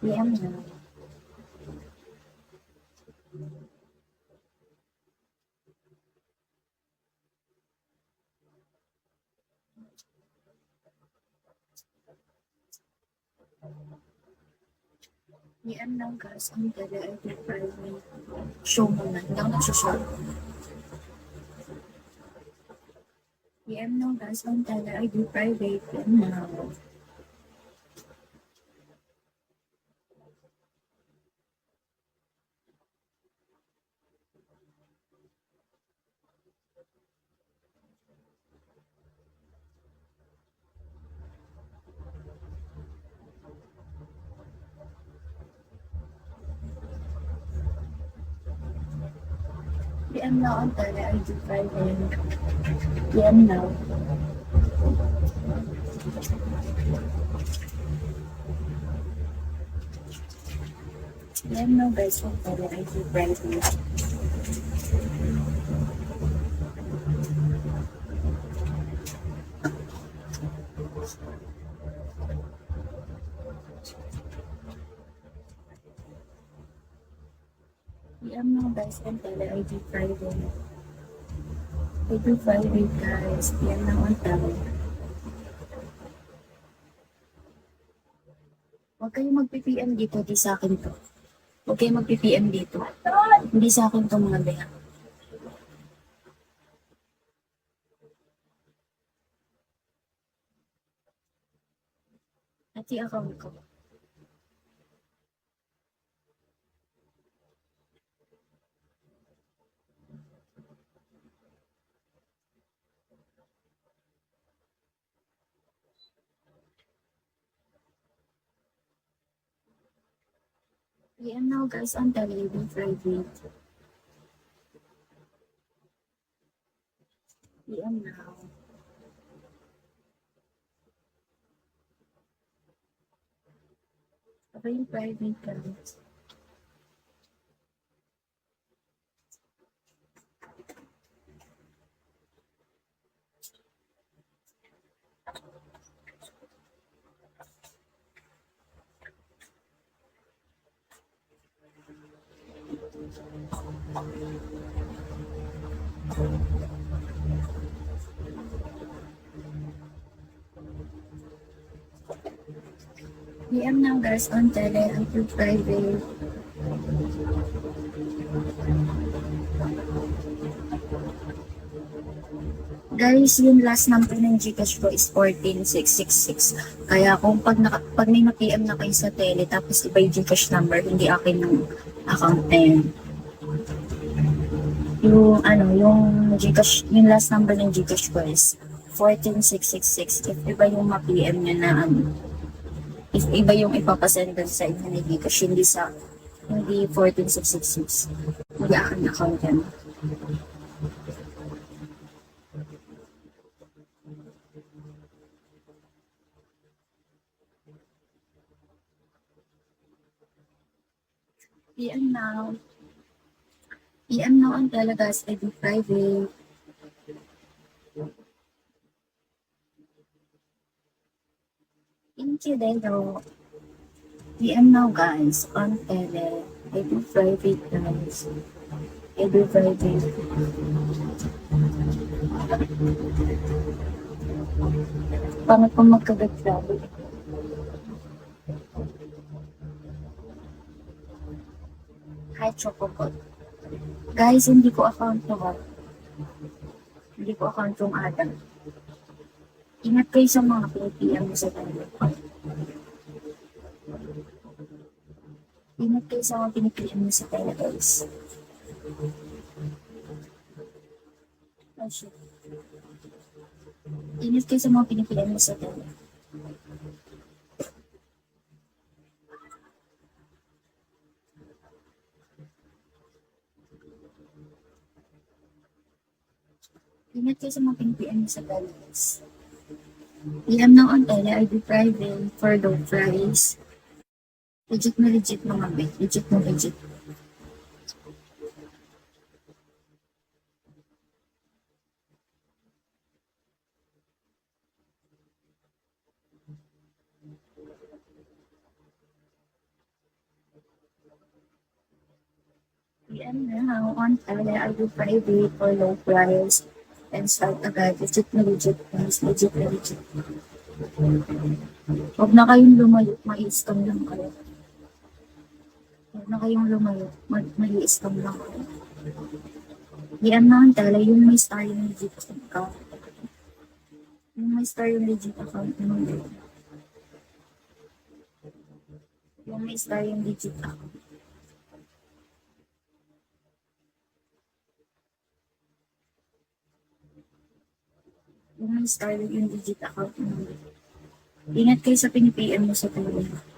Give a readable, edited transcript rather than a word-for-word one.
PM na. PM lang guys, ang tele ay private. Show mo na, hindi ako nagsushow. PM lang guys, ang tele ay private. PM na. PM na ang tele ay private. PM na. PM na guys, ang tele ay private. PM na guys, ang tele ay private. ID private guys, PM na ang tele. Huwag kayong mag-PPM dito, di sa akin to. Huwag kayong mag-PPM dito. Hindi sa akin to mga beha. At i-account ko. PM now guys, ang tele ay private. PM now. Ako yung private guys. PM now guys, on tele ay private. Guys, yung last number ng Gcash ko is 14666. Kaya kung pag may na-PM na kayo sa tele, tapos iba yung Gcash number, hindi akin ng account na yun. Yung Gcash, yung last number ng Gcash ko is 14666. If iba yung ma-PM nyo na if iba yung ipapasend dun sa inyo ni Gcash, hindi 14666. Hindi akin account yan. PM now. PM now ang Telegas ID private. Thank you, Deno. PM now guys on Tele. ID private guys. ID private. Pangit kung magkagat-sabi. Hi, Chocobot. Guys, hindi ko account to ha. Hindi ko account yung Adam. Ingat kayo sa mga PPM mo sa Telegram. Ingat kayo sa mga pinipilihan mo sa Telegram. Oh shit. Ingat kayo sa mga pinipilihan mo sa Telegram. Ingat kayo sa mga pinipilihan mo sa Telegram. PM ng on tele, ID private for low price. Legit na legit mga bet. Legit na legit. PM na on talaga I do private or low price and start agad. Legit na legit, guys. Legit na legit. Huwag na kayong lumayo, mai-scam lang kayo. Huwag na kayong lumayo, mai-scam lang kayo. PM na talaga yung may star yung legit account. Yung may star yung legit account naman. Yung may star yung legit account. Yung may star yung legit account naman. Ingat kayo sa pin-PM mo sa telegram.